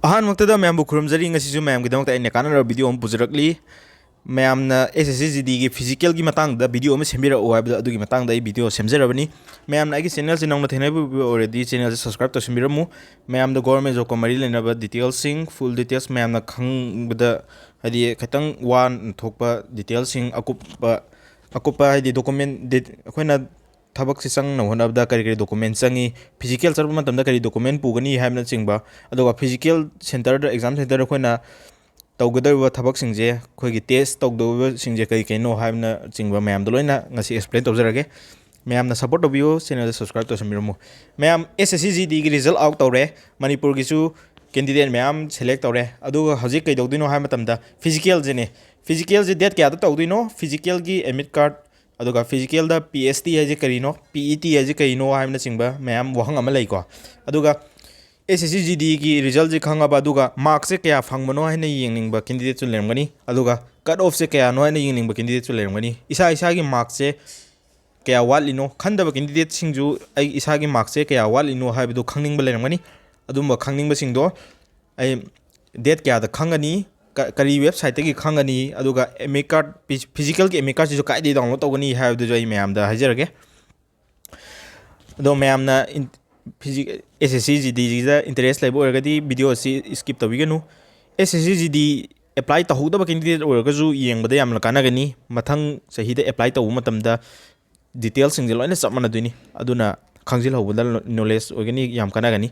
ꯑꯍꯥꯟꯕꯃꯛꯇꯗ ꯃꯌꯥꯝꯕꯨ ꯈꯨꯔꯨꯝꯖꯔꯤ ꯉꯁꯤꯁꯨ ꯃꯌꯥꯝꯒꯤꯗꯃꯛꯇ ꯑꯩꯅ ꯀꯥꯟꯅꯔꯕ ꯚꯤꯗꯤꯑꯣ ꯑꯃ ꯄꯨꯖꯔꯛꯂꯤ ꯃꯌꯥꯝꯅ SSCGDꯒꯤ ꯐꯤꯖꯤꯀꯦꯜꯒꯤ ꯃꯇꯥꯡꯗ ꯚꯤꯗꯤꯑꯣ ꯑꯃ ꯁꯦꯝꯕꯤꯔꯛꯎ ꯍꯥꯏꯕꯗꯣ ꯑꯗꯨꯒꯤ ꯃꯇꯥꯡꯗ ꯑꯩ ꯚꯤꯗꯤꯑꯣ ꯁꯦꯝꯖꯔꯕꯅꯤ ꯃꯌꯥꯝꯅ ꯑꯩꯒꯤ ꯆꯦꯅꯦꯜꯁꯦ ꯅꯧꯅ ꯊꯦꯡꯅꯕꯤꯕ ꯑꯣꯏꯔꯗꯤ ꯆꯦꯅꯦꯜꯁꯦ ꯁꯕꯁꯀ꯭ꯔꯥꯏꯕ ꯇꯧꯁꯤꯟꯕꯤꯔꯝꯃꯨ ꯃꯌꯥꯝꯗ ꯒꯣꯔꯃꯦꯟ ꯖꯣꯕꯀ ꯃꯔꯤ ꯂꯩꯅꯕ ꯗꯤꯇꯦꯜꯁꯤꯡ ꯐꯨꯜ ꯗꯤꯇꯦꯜꯁ ꯃꯌꯥꯝꯅ ꯈꯪꯕꯗ ꯍꯥꯏꯗꯤ ꯈꯤꯇꯪ ꯋꯥꯅ ꯊꯣꯛꯄ ꯗꯤꯇꯦꯜꯁꯤꯡ ꯑꯀꯨꯞꯄ ꯍꯥꯏꯗꯤ ꯗꯣꯀꯨꯃꯦꯟ ꯑꯩꯈꯣꯏꯅ ꯊꯕꯛꯁꯤ ꯆꯪꯅꯕ ꯍꯣꯠꯅꯕꯗ ꯀꯔꯤ ꯗꯣꯀꯨꯃꯦꯟ ꯆꯪꯉꯤ ꯐꯤꯖꯤꯀꯦꯜ ꯆꯠꯄ ꯃꯇꯝꯗ ꯀꯔꯤ ꯗꯣꯀꯨꯃꯦꯟ ꯄꯨꯒꯅꯤ ꯍꯥꯏꯕꯅꯆꯤꯡꯕ ꯑꯗꯨꯒ ꯐꯤꯖꯤꯀꯦꯜ ꯁꯦꯟꯇꯔꯗ ꯑꯦꯛꯖꯥꯝ ꯁꯦꯟꯇꯔꯗ ꯑꯩꯈꯣꯏꯅ ꯇꯧꯒꯗꯧꯔꯤꯕ ꯊꯕꯛꯁꯤꯡꯁꯦ ꯑꯩꯈꯣꯏꯒꯤ ꯇꯦꯁ ꯇꯧꯗꯧꯔꯤꯕꯁꯤꯡꯁꯦ ꯀꯩꯅꯣ ꯍꯥꯏꯕꯅꯆꯤꯡꯕ ꯃꯌꯥꯝꯗꯣ ꯂꯣꯏꯅ ꯉꯁꯤ ꯑꯦꯛꯁꯄ꯭ꯂꯦꯟ ꯇꯧꯖꯔꯒꯦ ꯃꯌꯥꯝꯅ ꯁꯞꯄꯣꯔꯠ ꯇꯧꯕꯤꯌꯨ ꯆꯦꯅꯦꯜꯗ ꯁꯕꯁꯀ꯭ꯔꯥꯏꯕ ꯇꯧꯁꯟꯕꯤꯔꯝꯃꯨ ꯃꯌꯥꯝ SSCGDꯒꯤ ꯔꯤꯖꯜ ꯑꯥꯎꯠ ꯇꯧꯔꯦ ꯃꯅꯤꯄꯨꯔꯒꯤꯁꯨ ꯀꯦꯟꯗꯤꯗꯦꯠ ꯃꯌꯥꯝ ꯁꯦꯂꯦꯛ ꯇꯧꯔꯦ ꯑꯗꯨꯒ ꯍꯧꯖꯤꯛ ꯀꯩꯗꯧꯗꯣꯏꯅꯣ ꯍꯥꯏꯕ ꯃꯇꯝꯗ ꯐꯤꯖꯤꯀꯦꯜꯁꯦ ꯗꯦꯠ ꯀꯌꯥꯗ ꯇꯧꯗꯣꯏꯅോ ꯐꯤꯖꯤꯀꯦꯜꯒꯤ ꯑꯦꯗꯃꯤꯠ ꯀꯥꯔꯗ ꯑꯗꯨꯒ ꯐꯤꯖꯤꯀꯦꯜꯗ PST ꯍꯥꯏꯁꯦ ꯀꯔꯤꯅꯣ PET ꯍꯥꯏꯁꯦ ꯀꯔꯤꯅꯣ ꯍꯥꯏꯕꯅꯆꯤꯡꯕ ꯃꯌꯥꯝ ꯋꯥꯍꯪ ꯑꯃ ꯂꯩꯀꯣ ꯑꯗꯨꯒ SSCGDꯒꯤ ꯔꯤꯖꯜꯁꯦ ꯈꯪꯉꯕ ꯑꯗꯨꯒ ꯃꯥꯔꯛꯁꯦ ꯀꯌꯥ ꯐꯪꯕꯅꯣ ꯍꯥꯏꯅ ꯌꯦꯡꯅꯤꯡꯕ ꯀꯦꯟꯗꯤꯗꯦꯠꯁꯨ ꯂꯩꯔꯝꯒꯅꯤ ꯑꯗꯨꯒ ꯀꯠ ꯑꯣꯐꯁꯦ ꯀꯌꯥꯅꯣ ꯍꯥꯏꯅ ꯌꯦꯡꯅꯤꯡꯕ ꯀꯦꯟꯗꯤꯗꯦꯠꯁꯨ ꯂꯩꯔꯝꯒꯅꯤ ꯏꯁꯥꯒꯤ ꯃꯥꯔꯛꯁꯦ ꯀꯌꯥ ꯋꯥꯠꯂꯤꯅꯣ ꯈꯟꯗꯕ ꯀꯦꯟꯗꯤꯗꯦꯠꯁꯤꯡꯁꯨ ꯑꯩ ꯏꯁꯥꯒꯤ ꯃꯥꯔꯛꯁꯦ ꯀꯌꯥ ꯋꯥꯠꯂꯤꯅꯣ ꯍꯥꯏꯕꯗꯨ ꯈꯪꯅꯤꯡꯕ ꯂꯩꯔꯝꯒꯅꯤ ꯑꯗꯨꯝꯕ ꯈꯪꯅꯤꯡꯕꯁꯤꯡꯗꯣ ꯑꯩ ꯗꯦꯠ ꯀꯌꯥꯗ ꯈꯪꯒꯅꯤ ꯀꯔꯤ ꯋꯦꯕꯁꯥꯏꯠꯇꯒꯤ ꯈꯪꯒꯅꯤ ꯑꯗꯨꯒ ꯑꯦꯗꯃꯤꯠ ꯀꯥꯔꯗ ꯐꯤꯖꯤꯀꯦꯜꯒꯤ ꯑꯦꯗꯃꯤꯠ ꯀꯥꯔꯗꯁꯤꯁꯨ ꯀꯥꯏꯗꯒꯤ ꯗꯥꯎꯟꯂꯣꯗ ꯇꯧꯒꯅꯤ ꯍꯥꯏꯕꯗꯨꯁꯨ ꯑꯩ ꯃꯌꯥꯝꯗ ꯍꯥꯏꯖꯔꯒꯦ ꯑꯗꯣ ꯃꯌꯥꯝꯅ SSCGDꯒꯤꯗ ꯏꯟꯇꯔꯦꯁ ꯂꯩꯕ ꯑꯣꯏꯔꯒꯗꯤ ꯚꯤꯗꯤꯑꯣ ꯑꯁꯤ ꯁ꯭ꯀꯤꯞ ꯇꯧꯕꯤꯒꯅꯨ SSCGD ꯑꯦꯄ꯭ꯂꯥꯏ ꯇꯧꯍꯧꯗꯕ ꯀꯦꯟꯗꯤꯗꯦꯠ ꯑꯣꯏꯔꯒꯁꯨ ꯌꯦꯡꯕꯗ ꯌꯥꯝꯅ ꯀꯥꯟꯅꯒꯅꯤ ꯃꯊꯪ ꯆꯍꯤꯗ ꯑꯦꯄ꯭ꯂꯥꯏ ꯇꯧꯕ ꯃꯇꯝꯗ ꯗꯤꯇꯦꯜꯁꯤꯡꯁꯦ ꯂꯣꯏꯅ ꯆꯞ ꯃꯥꯟꯅꯗꯣꯏꯅꯤ ꯑꯗꯨꯅ ꯈꯪꯖꯤꯜꯍꯧꯕꯗ ꯅꯣꯂꯦꯖ ꯑꯣꯏꯒꯅꯤ ꯌꯥꯝ ꯀꯥꯟꯅꯒꯅꯤ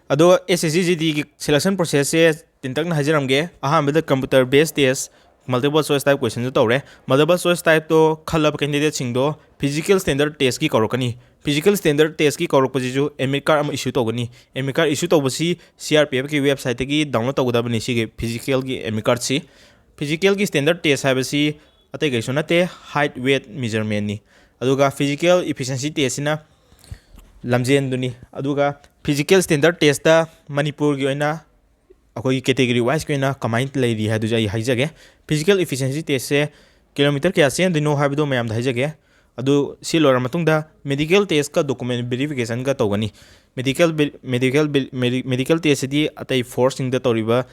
ꯑꯗꯣ SSCGDꯒꯤ ꯁꯦꯂꯦꯛꯁꯟ ꯄ꯭ꯔꯣꯁꯦꯁꯁꯦ ꯇꯦꯟꯇꯛꯅ ꯍꯥꯏꯖꯔꯝꯒꯦ ꯑꯍꯥꯟꯕꯗ computer based test multiple choice type ꯀꯣꯏꯁꯟꯁꯨ ꯇꯧꯔꯦ ꯃꯜꯇꯤꯄꯜ ꯆꯣꯏꯁ ꯇꯥꯏꯞꯇꯣ ꯈꯜꯂꯕ ꯀꯦꯟꯗꯤꯗꯦꯠꯁꯤꯡꯗꯣ ꯐꯤꯖꯤꯀꯦꯜ ꯁ꯭ꯇꯦꯟꯗꯔꯠ ꯇꯦꯁꯀꯤ ꯀꯧꯔꯛꯀꯅꯤ ꯐꯤꯖꯤꯀꯦꯜ ꯁ꯭ꯇꯦꯟꯗꯔꯠ ꯇꯦꯁꯀꯤ ꯀꯧꯔꯛꯄꯁꯤꯁꯨ ꯑꯦꯗꯃꯤꯠ ꯀꯥꯔꯗ ꯑꯃ ꯏꯁꯨ ꯇꯧꯒꯅꯤ ꯑꯦꯗꯃꯤꯠ ꯀꯥꯔꯗ ꯏꯁꯨ ꯇꯧꯕꯁꯤ CRPFꯀꯤ ꯋꯦꯕꯁꯥꯏꯠꯇꯒꯤ ꯗꯥꯎꯟꯂꯣꯗ ꯇꯧꯒꯗꯕꯅꯤ ꯁꯤꯒꯤ ꯐꯤꯖꯤꯀꯦꯜꯒꯤ ꯑꯦꯗꯃꯤꯠ ꯀꯥꯔꯗꯁꯤ ꯐꯤꯖꯤꯀꯦꯜꯒꯤ ꯁ꯭ꯇꯦꯟꯗꯔꯠ ꯇꯦꯁ ꯍꯥꯏꯕꯁꯤ ꯑꯇꯩ ꯀꯩꯁꯨ ꯅꯠꯇꯦ ꯍꯥꯏꯠ ꯋꯦꯠ ꯃꯤꯖꯔꯃꯦꯟꯅꯤ ꯑꯗꯨꯒ ꯐꯤꯖꯤꯀꯦꯜ ꯏꯐꯤꯁꯦꯟꯁꯤ ꯇꯦꯁꯁꯤꯅ ꯂꯝꯖꯦꯟꯗꯨꯅꯤ ꯑꯗꯨꯒ ꯐꯤꯖꯤꯀꯦꯜ ꯁ꯭ꯇꯦꯟꯗꯔꯠ ꯇꯦꯁꯇ ꯃꯅꯤꯄꯨꯔꯒꯤ ꯑꯣꯏꯅ ꯑꯩꯈꯣꯏꯒꯤ ꯀꯦꯇꯦꯒꯣꯔꯤ ꯋꯥꯏꯁꯀꯤ ꯑꯣꯏꯅ ꯀꯃꯥꯏꯅ ꯂꯩꯔꯤ ꯍꯥꯏꯗꯨꯁꯨ ꯑꯩ ꯍꯥꯏꯖꯒꯦ ꯐꯤꯖꯤꯀꯦꯜ ꯏꯐꯤꯁꯦꯟꯁꯤ ꯇꯦꯁꯁꯦ ꯀꯤꯂꯣꯃꯤꯇꯔ ꯀꯌꯥ ꯆꯦꯟꯗꯣꯏꯅꯣ ꯍꯥꯏꯕꯗꯣ ꯃꯌꯥꯝꯗ ꯍꯥꯏꯖꯒꯦ ꯑꯗꯨ ꯁꯤ ꯂꯣꯏꯔ ꯃꯇꯨꯡꯗ ꯃꯦꯗꯤꯀꯦꯜ ꯇꯦꯁꯀ ꯗꯣꯀꯨꯃꯦꯟ ꯚꯦꯔꯤꯐꯤꯀꯦꯁꯟꯒ ꯇꯧꯒꯅꯤ ꯃꯦꯗꯤꯀꯦꯜ ꯇꯦꯁꯁꯤꯗꯤ ꯑꯇꯩ ꯐꯣꯔꯁꯁꯤꯡꯗ ꯇꯧꯔꯤꯕ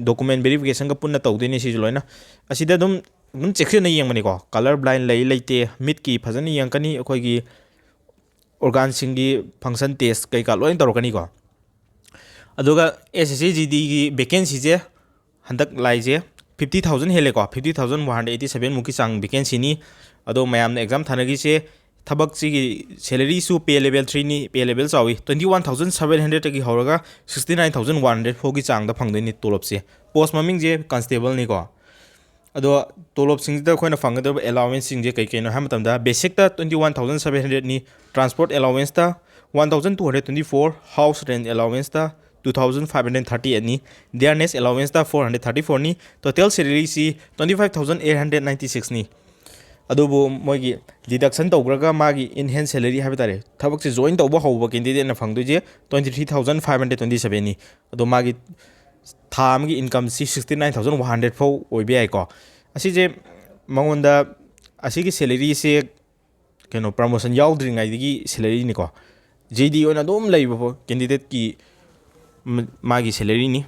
ꯗꯣꯀꯨꯃꯦꯟ ꯚꯦꯔꯤꯐꯤꯀꯦꯁꯟꯒ ꯄꯨꯟꯅ ꯇꯧꯗꯣꯏꯅꯤ ꯁꯤꯁꯨ ꯂꯣꯏꯅ ꯑꯁꯤꯗ ꯑꯗꯨꯝ ꯆꯦꯛꯁꯤꯟꯅ ꯌꯦꯡꯕꯅꯤꯀꯣ ꯀꯂꯔ ꯕ꯭ꯂꯥꯏꯟ ꯂꯩꯇꯦ ꯃꯤꯠꯀꯤ ꯐꯖꯅ ꯌꯦꯡꯉꯛꯀꯅꯤ ꯑꯩꯈꯣꯏꯒꯤ ꯑꯣꯔꯒꯥꯟꯁꯤꯡꯒꯤ ꯐꯪꯁꯟ ꯇꯦꯁ ꯀꯩꯀꯥ ꯂꯣꯏꯅ ꯇꯧꯔꯛꯀꯅꯤꯀꯣ ꯑꯗꯨꯒ SSCGDꯒꯤ ꯚꯦꯀꯦꯟꯁꯤꯁꯦ ꯍꯟꯗꯛ ꯂꯥꯏꯁꯦ 50,000 ꯍꯦꯜꯂꯦꯀꯣ 50,187 मुकी चांग वैकेंसीनी अदो मैम एग्जाम थानगीसे थबकसीगी सैलरीसु पे लेवल 3 नी पे लेवल चावी 21,700 तकी हौरगा 69,100 फोगी चांग दा फंगदनी तोलबसे पोस्ट ममिंग जे कांस्टेबल नी को अदो तोलब सिंगदा खोइना फंगदब अलाउंस सिंग जे कैकेनो हम तमदा बेसिक ता 21,700 नी ट्रांसपोर्ट अलाउंस ता 1,224 हाउस रेंट अलाउंस ता 2,530 any dearness allowance ta 434 ni total salary si 25,896 ni adubu moigi deduction tawgraga magi in hand salary habi tare thabak se join tawba hawba candidate na phangdu je 23,527 ni adu magi tham gi income si 69,100 fo oibi ai ko asi je mangonda asi gi salary se keno promotion yaudri ngai gi salary ni ko JD ona dom leibo candidate ki मागी salary नी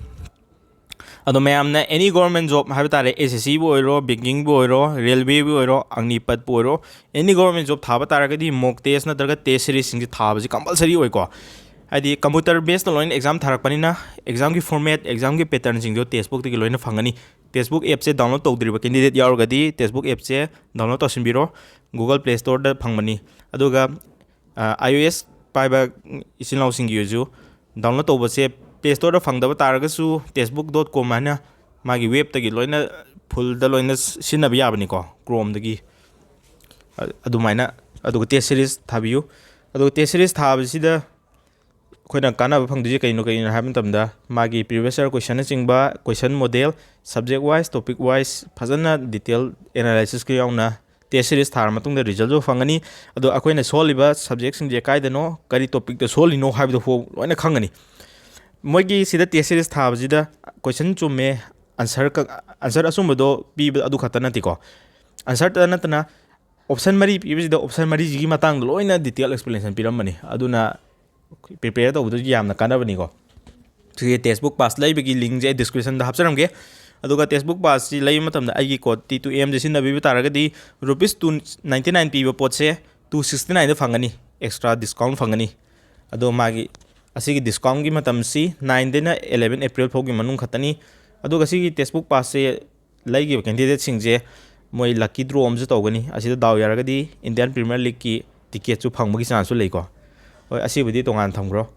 अदो मैमना any government job है तारे SSC बो ओइरो banking बो ओइरो railway बो ओइरो अग्निपथ बो ओइरो any government job थाबा तारगदी मॉक टेस्ट नत्रगा टेस्ट सीरीज सिंग थाबजी कंपलसरी ओइको हाइदी कंप्यूटर बेस्ड लोइन एग्जाम थारकपनिना एग्जाम की फॉर्मेट एग्जाम की पैटर्न सिंग जो टेस्टबुक तकी लोइन फंगनी टेस्टबुक ऐप से डाउनलोड तौद्रिबा कैंडिडेट यावरगदी टेस्टबुक ऐप से डाउनलोड तौसिनबिरो गूगल प्ले स्टोर दा फंगमनी अदुगा iOS पाइबा इसिनलाउ सिंग यूजु डाउनलोड तौबसे प्ले स्टोर फंगदब तारगसु testbook.com है मागी वेब तगी लोइना फुल द लोइना सिनब याबनिको क्रोम दगी अदुमाइना अदुग टेस्ट सीरीज थाबियु अदुग टेस्ट सीरीज थाबसिदा खोइना कानाब फंगदुजे कइनो हाबन तमदा मागी प्रीवियस ईयर क्वेश्चन चिंगबा question model subject wise topic wise फजना डिटेल एनालिसिस के यावना टेस्ट सीरीज थार मतुंगदा रिजल्ट जो फंगनी अदो अखोइना सोलिबा सब्जेक्ट सिंग जे काइदनो करी टॉपिक द सोलिनो हाबिदो फो लोइना खंगनी मोगी सिदा टेस्ट सीरीज थाबजिदा क्वेश्चन चुमे आंसर असुमबदो पीब अदु खता नतिको आंसर त नतना ऑप्शन मरी पीबजिदा ऑप्शन मरी जिगी मतंग लोइना डिटेल एक्सप्लेनेशन पिरमबनी अदुना प्रिपेयर तौबदु यामना कानबनिको टेक्स्टबुक पास लेबगी लिंक जे डिस्क्रिप्शन दा हapcharamge aduga textbook pass si lay matamda aigi code T2M je sinnabiba taragadi rupees 299 piba pot se 269 da fangani extra discount fangani ado magi asigi discount gi matam si 9 dena 11 April phogi manung khatani aduga sigi textbook pass se laigi candidate sing je moi lucky draw am je tawgani asida daw yaragadi Indian Premier League ki ticket chu phangmagi chance su leiko hoi asibudi tongan thamgro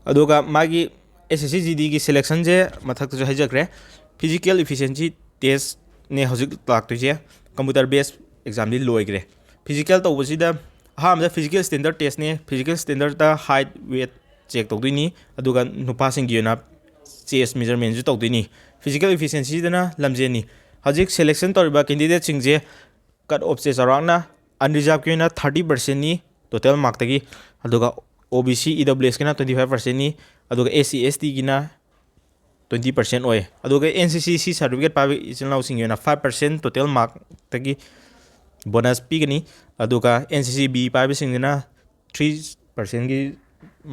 aduga magi SSCgi की selection जे मथक जो हाइजक्रे physical efficiency test ने हजिक लाक्तोजे computer based exam दी लोइग्रे physical तौबसिदा हामदा physical standard test ने physical standard दा height weight check तौदुनी अदुगा नुपासिंग गिना chest measurement जो तौदुनी physical efficiency दना लमजेनी हजिक selection तौरिबा candidate सिंग जे cut off से सराउंडना unreserved के 30% नी टोटल मार्क तगी अदुगा OBC EWS के 25% नी अदुगा SC ST की 20% ओए अदुगा NCC सर्टिफिकेट पावे इचनाउ सिंग 5% टोटल मार्क तगी बोनस पीगनी अदुगा NCC B पावे सिंग 3% की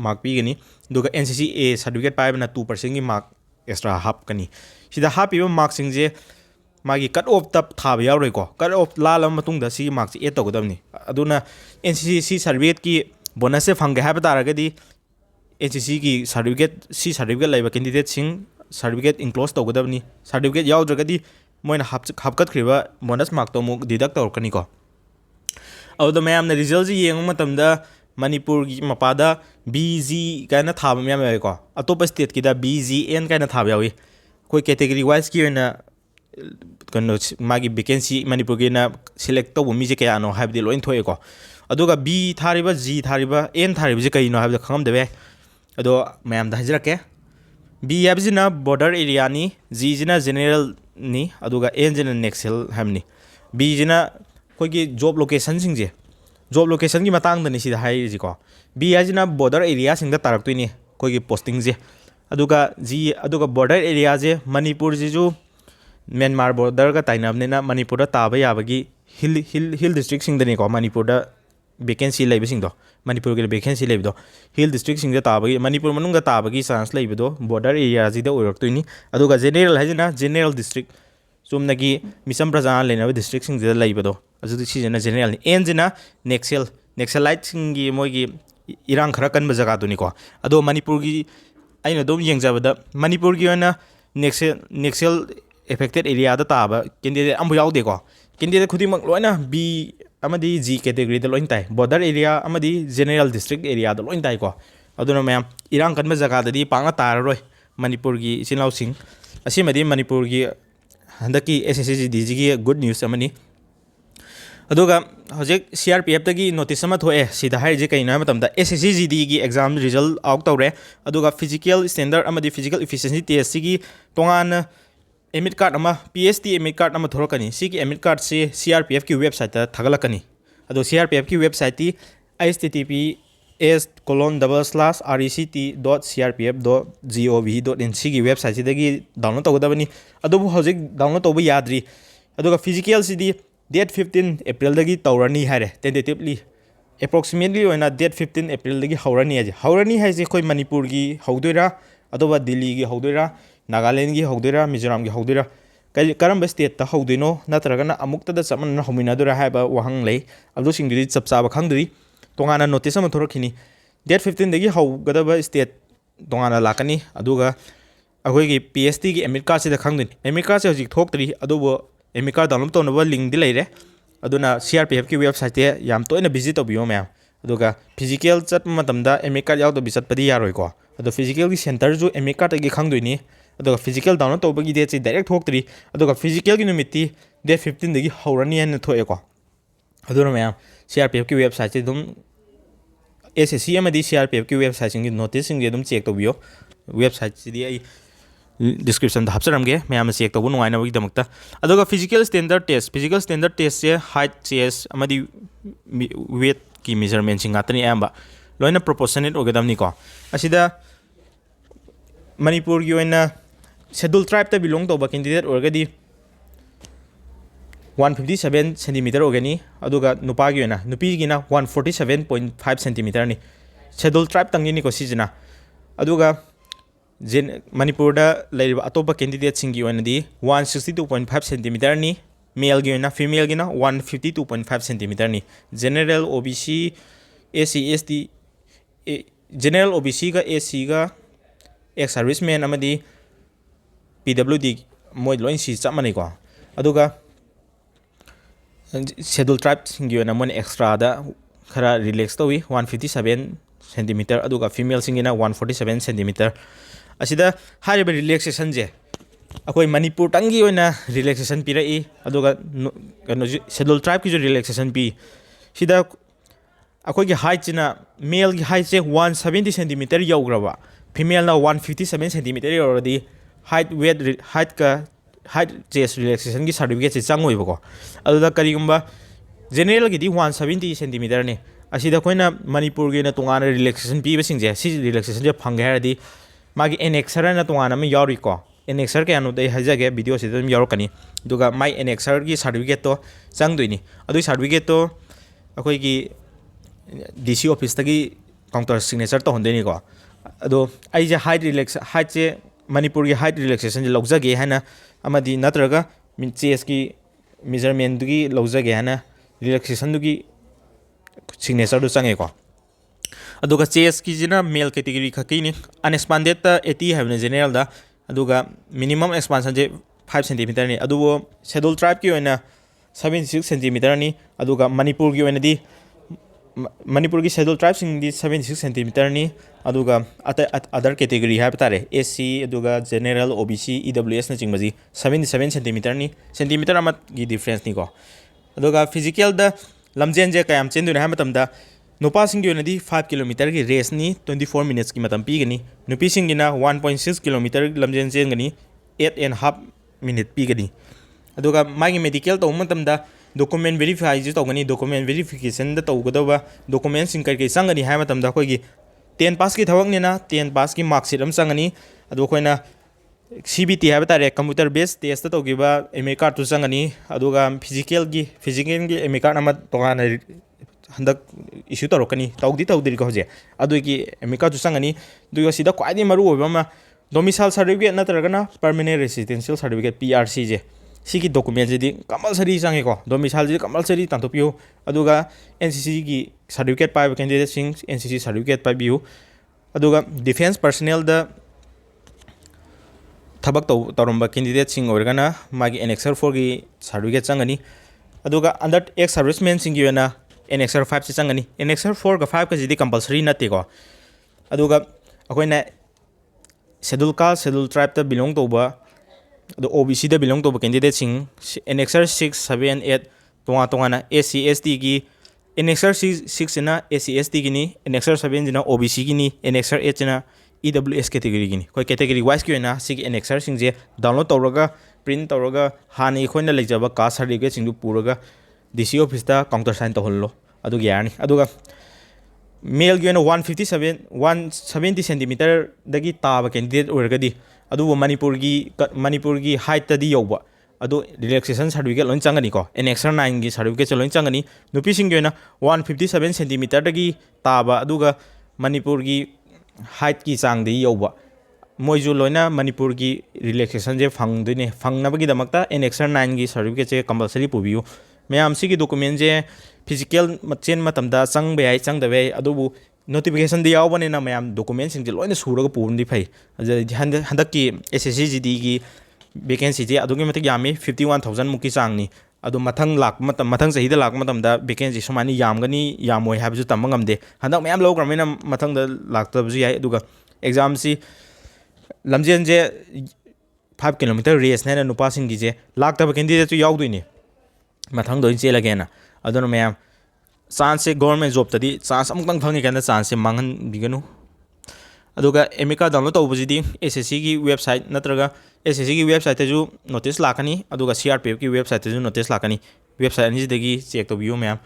मार्क पीगनी अदुगा NCC A सर्टिफिकेट पावे 2% की मार्क एक्स्ट्रा हाफ कनी सिदा हापीबा मार्क सिंग जे मागी कट ऑफ तब थाब यावरेको कट ऑफ लाल मतुंगदा सी मार्क से ए तगदबनी अदुना NCC सर्टिफिकेट की बोनस से फंगे है तारगदी SSC की सर्टिफिकेट लेबा कैंडिडेट सिंग सर्टिफिकेट इनक्लोज तौगदबनी सर्टिफिकेट यावद्रगदी मोइना हापकत्खरिबा बोनस मार्क तो मुक डिडक्ट तौरकनिको अदो मैम रिजल्ट जी येंग मतमदा मणिपुर की मपादा BG काना थाब मैम यावेको अतोप स्टेट की दा BGN काना थाब यावी कोई कैटेगरी वाइज की ओइना कनो मागी वैकेंसी मणिपुर की ना सिलेक्ट तौब मी जे कयानो हाबदि लोइन थोएको अदुगा B थारिबा G थारिबा N थारिबा जे कइनो हाबदा खंगमदबे अदो मैम दा हजरके B याबजिना बॉर्डर एरिया नी G जिना जनरल नी अदुगा N जिना नेक्सल हमनी B जिना कोई जॉब लोकेशन सिंजे जॉब लोकेशन की मतंग दनी सिदा हाइजिको B याजिना बॉर्डर एरिया सिंग दा तारक्तुइनी कोई पोस्टिंग जे अदुगा G अदुगा बॉर्डर एरिया जे मणिपुर जिजु म्यांमार बॉर्डर का ताइनाबनेना मणिपुर ताबा याबगी हिल डिस्ट्रिक्ट सिंग दनी को मणिपुर दा वैकेंसी लेबसिंगदो मणिपुर के वैकेंसी लेबदो हिल डिस्ट्रिक्ट सिंग ताबगी मणिपुर मनुंग ताबगी चांस लेबदो बॉर्डर एरिया जिदा ओरक्तुइनी अदुगा जनरल हाइजना जनरल डिस्ट्रिक्ट चुमनगी मिसम प्रजा लेनब डिस्ट्रिक्ट सिंग जिदा लेबदो अजुदि सिजना जनरल एन जिना नेक्सलाइट सिंगी मोगी इरांग खरा कनब जगह दुनिको अदो मणिपुर की आइना दोम येंगजाबदा मणिपुर की ओना नेक्सल एफेक्टेड एरिया दा ताबा कैंडिडेट अम्बु यावदेको कैंडिडेट खुदिमक लोइना B अमदी G कैटेगरी दा लोइन ताइ बॉर्डर एरिया अमदी जनरल डिस्ट्रिक्ट एरिया दा लोइन ताइको अदुना मैम इरांग कनब जगह ददी पांगा ताररोय मणिपुर की इचिनाउ सिंग असिमदी मणिपुर की हंदकी SSCgi की गुड न्यूज़ अमनी अदुगा हजिक CRPF तगी नोटिस अमा थोए सिदा हाइजे कइना मतमदा SSCgi की एग्जाम रिजल्ट आउट तौरे अदुगा फिजिकल स्टैंडर्ड अमदी फिजिकल इफिशिएंसी टेस्ट की तोंगान एमिट कार्ड अमा PST एमिट कार्ड अमा थोरकनी सी की एमिट कार्ड से CRPF की वेबसाइट थगलकनी अदो CRPF की वेबसाइट ती https://rect.crpf.gov.in की वेबसाइट सिदगी डाउनलोड तौगदबनी अदुबु हजिक डाउनलोड तौब याद्री अदुगा फिजिकल सिदी डेट 15 April दगी तौरनी हारे टेंटेटिवली एप्रोक्सीमेटली ओइना डेट 15 April दगी हौरनी हाइजे कोई मणिपुर की हौदोइरा अदुबा दिल्ली की हौदोइरा नागालैंड की हौदोइरा मिजोरम की हौदोइरा करम स्टेट ता हौदोइनो नत्रगना अमुक्तदा चमन हमिनादुरा हाइबा वहंग लै अदु सिंगदि चपचाबा खंगदरी तोंगाना नोटिस अमा थोरखिनी डेट 15 दगी हौगदबा स्टेट तोंगाना लाकनी अदुगा अखोइगी PST की एमिट कार्ड से खंगदिन एमिट कार्ड से हजिक थोक्तरी अदुबो एमिट कार्ड डाउनलोड तौनबा लिंक दि लेरे अदुना CRPF की वेबसाइट ते याम तोइना विजिट तौबियो मैम अदुगा फिजिकल चट मतमदा एमिट कार्ड यावदो बिचत पदि यारोइको अदो फिजिकल की सेंटर जो एमिट कार्ड तगी खंगदोइनी अदुगा फिजिकल डाउनलोड तौबगी डेट से डायरेक्ट थोक्तरी अदुगा फिजिकल की निमित्ती डेट 15 दगी हौरनी हन थोएको अदुना मैम CRPF की वेबसाइट से दुम SSC अमदी CRPF की वेबसाइट सिंगी नोटिस सिंगी दुम चेक तौबियो वेबसाइट सिदी आई डिस्क्रिप्शन दा हपचरमगे मैम चेक तौबु नुवाइनबगीदमक्ता अदुगा फिजिकल स्टैंडर्ड टेस्ट से हाइट चेस्ट अमदी वेट की मेजरमेंट सिंग आतनी आंबा लोइना प्रोपोर्शनेट ओगदमनिको असिदा मणिपुर की ओइना शेड्यूल ट्राइब ता बिलोंग तौबा कैंडिडेट ओरगदी 157 सेंटीमीटर ओगनी अदुगा नुपागी ओइना नुपीगिना 147.5 सेंटीमीटर नि शेड्यूल ट्राइब तंगिनी को सिजना अदुगा Manipur atopa candidate singi oinadi 162.5 centimeter ni, male gi oina female gi na 152.5 centimeter ni. General OBC AC ST General OBC ga AC ga ex serviceman amadi PWD moi loin si chap mani ko. Aduga schedule tribe singi oina mon extra da khara relax tawi 157 centimeter aduga female singina 147 centimeter. Asida hariba relaxation je akoi Manipur tangi oina relaxation pirai aduga schedule tribe ki jo relaxation pi sida akoi gi height china male gi height je 170 centimeter yograba female na 157 centimeter yoradi height weight height ka height chest relaxation gi certificate se changoi bako aduda kari gumba general gi di 170 centimeter ne asida koina Manipur gi na tungana relaxation pi basing je si relaxation je phang haradi magi annexer na tungana me yori ko annexer ke anu dai hajage video se dum yor kani duga my annexer gi certificate to chang doini adu certificate to akoi gi DC office tagi counter signature to hondeni ko ado ai je height relax height je Manipur gi height relaxation je lojage hana amadi natraga min chest ki measurement dugi lojage hana relaxation dugi signature du change ko aduga chest ki jina male category khaki ni unexpanded ta 80 have general da aduga minimum expansion je 5 cm ni adugo schedule tribe ki oina 76 cm ni aduga Manipur gi oina di Manipur ki schedule tribe sing di 76 cm ni aduga other category have tare SC aduga general OBC EWS na chingbaji 77 cm ni centimeter amat gi difference ni ko aduga physical da lamjen je kayam chen du na matam da nupa sing gi onadi 5 km ki race ni 24 minutes ki matam pi gani nupi sing gi na 1.6 km lamjen chen gani 8.5 minute pi gani aduga magi medical to matam da document verify ji to gani document verification da to godoba document sing kai sang gani ha matam da koi gi 10 pass ki thawak ni na 10 pass ki mark sheet am sangani adu koina CBT ha batare computer based test to giba MA card to sangani aduga physical gi MA card ama to kana handak issue torokani tawdi ko je adu ki MA card to sangani du sida kwai maru oba ma domicile certificate na taragana permanent residential certificate PRC je sigi document je compulsory sange ko domicile je compulsory tantopio aduga NCC gi certificate pa candidate sing NCC certificate pa biu aduga defense personnel da thabak toromba candidate sing organa magi annexer 4 gi certificate changani aduga under ex servicemen sing gi na annexer 5 se changani annexer 4 ga 5 ka jidi compulsory na te ko aduga akoina schedule caste schedule tribe ta belong to ba the OBC da belong to ba candidate sing annexer 6 7 8 tonga na SC ST gi annexer 6 na SC ST gi ni annexer 7 jina OBC gi ni annexer 8 jina EWS category gi ni koi category wise gi na sigi annexer sing je download tawraga print tawraga hani khoina lejaba caste certificate sing du puraga DC office ta counter sign to hollo adu gi yani aduga male gi na 170 cm dagi taba candidate orgadi adu Manipur gi height ta di yoba adu relaxation certificate lon changani ko annexer 9 gi certificate lon changani nupi sing gi na 157 cm dagi taba aduga Manipur gi height ki chang de yoba moiju loina Manipur gi relaxation je phang dine phang na bagi damakta annexer 9 gi certificate je compulsory pubiu mayam sigi document je physical machen matamda chang be ai chang da be adubu notification de yaobane na mayam document sing je loina suraga pundi phai handak ki SSCgi gi vacancy je adugi matik yami 51000 muki chang ni adu mathang sahi da lak matam da vacancy somani yamgani yamoi habju tamangam de handak mayam low gramina mathang da lak ta bju yai aduga exam si lamjen je 5 km race na nupa sing gi je lak ta candidate yaw duini mathang do je lagena aduna mayam chance government job tadi chance amtang phangi kana chance mangan biganu aduga emika download tawbujidi SSC gi website natraga SSC gi website ju notice lakani aduga CRPF gi website ju notice lakani website ani dagi check to view mayam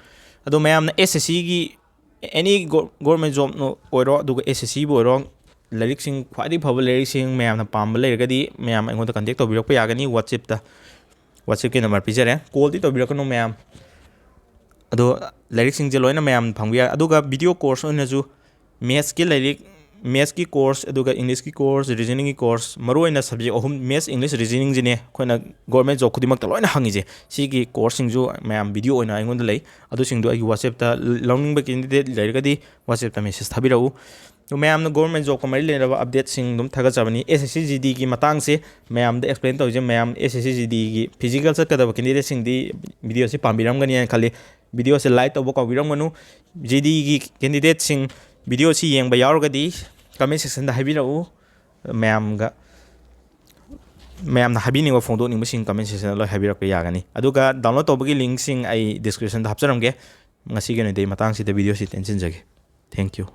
adu mayam na SSC gi any government job no oiro aduga SSC bo oiro leirik sing khwadi phaba leirik sing mayam na pamba leirgadi mayam aingonda contact to birak pa yagani WhatsApp ke number pijare call di to birakano mayam ado leirik sing je loina mayam phangbiya aduga video course on ju maths ki leirik ꯃꯦꯠꯁꯀꯤ course ꯑꯗꯨꯒ ꯏꯪꯂꯤꯁꯀꯤ course ꯔꯤꯖꯅꯤꯡꯒꯤ course ꯃꯔꯨꯑꯣꯏꯅ subject ꯑꯍꯨꯝ maths English ꯔꯤꯖꯅꯤꯡꯁꯤꯅꯦ ꯑꯩꯈꯣꯏꯅ government job ꯈꯨꯗꯤꯡꯃꯛꯇ ꯂꯣꯏꯅ ꯍꯪꯉꯤꯁꯦ ꯁꯤꯒꯤ ꯀꯣꯔꯁꯁꯤꯡꯁꯨ ꯃꯌꯥꯝ ꯚꯤꯗꯤꯑꯣ ꯑꯣꯏꯅ ꯑꯩꯉꯣꯟꯗ ꯂꯩ ꯑꯗꯨꯁꯤꯡꯗꯣ ꯑꯩꯒꯤ ꯋꯥꯆꯦꯞꯇ ꯂꯧꯅꯤꯡꯕ ꯀꯦꯟꯗꯤꯗꯦꯠ ꯂꯩꯔꯒꯗꯤ ꯋꯥꯆꯦꯞꯇ ꯃꯦꯁꯦꯖ ꯊꯥꯕꯤꯔꯛꯎ ꯃꯌꯥꯝꯅ ꯒꯣꯔꯃꯦꯟ ꯖꯣꯕꯀ ꯃꯔꯤ ꯂꯩꯅꯕ ꯑꯞꯗꯦꯠꯁꯤꯡ ꯑꯗꯨꯝ ꯊꯥꯒꯠꯆꯕꯅꯤ SSCGDꯒꯤ ꯃꯇꯥꯡꯁꯦ ꯃꯌꯥꯝꯗ ꯑꯦꯛꯁꯄ꯭ꯂꯦꯟ ꯇꯧꯔꯤꯁꯦ ꯃꯌꯥꯝ SSCGDꯒꯤ ꯐꯤꯖꯤꯀꯦꯜ ꯆꯠꯀꯗꯕ ꯀꯦꯟꯗꯤꯗꯦꯠꯁꯤꯡꯗꯤ ꯚꯤꯗꯤꯑꯣꯁꯤ ꯄꯥꯝꯕꯤꯔꯝꯒꯅꯤ ꯍꯥꯏꯅ ꯈꯜꯂꯤ ꯚꯤꯗꯤꯑꯣꯁꯦ ꯂꯥꯏꯛ ꯇꯧꯕ ꯀꯥꯎꯕꯤꯔꯝꯒꯅꯨ GDꯒꯤ ꯀꯦꯟꯗꯤꯗꯦꯠꯁꯤꯡ ꯚꯤꯗꯤꯑꯣꯁꯤ ꯌꯦꯡꯕ ꯌꯥꯎꯔꯒꯗꯤ ꯀꯃꯦꯟ ꯁꯦꯛꯁꯟꯗ ꯍꯥꯏꯕꯤꯔꯛꯎ ꯃꯌꯥꯝꯅ ꯍꯥꯏꯕꯤꯅꯤꯡꯕ ꯐꯣꯡꯗꯣꯛꯅꯤꯡꯕꯁꯤꯡ ꯀꯃꯦꯟ ꯁꯦꯛꯁꯟꯗ ꯂꯣꯏ ꯍꯥꯏꯕꯤꯔꯛꯄ ꯌꯥꯒꯅꯤ ꯑꯗꯨꯒ ꯗꯥꯎꯟꯂꯣꯗ ꯇꯧꯕꯒꯤ ꯂꯤꯡꯛꯁꯤꯡ ꯑꯩ ꯗꯤꯁꯀ꯭ꯔꯤꯞꯁꯟꯗ ꯍꯥꯞꯆꯔꯝꯒꯦ ꯉꯁꯤꯒꯤ ꯑꯣꯏꯅꯗꯤ ꯃꯇꯥꯡꯁꯤꯗ ꯚꯤꯗꯤꯑꯣꯁꯤ ꯇꯦꯟꯁꯤꯟꯖꯒꯦ ꯊꯦꯡꯛ ꯌꯨ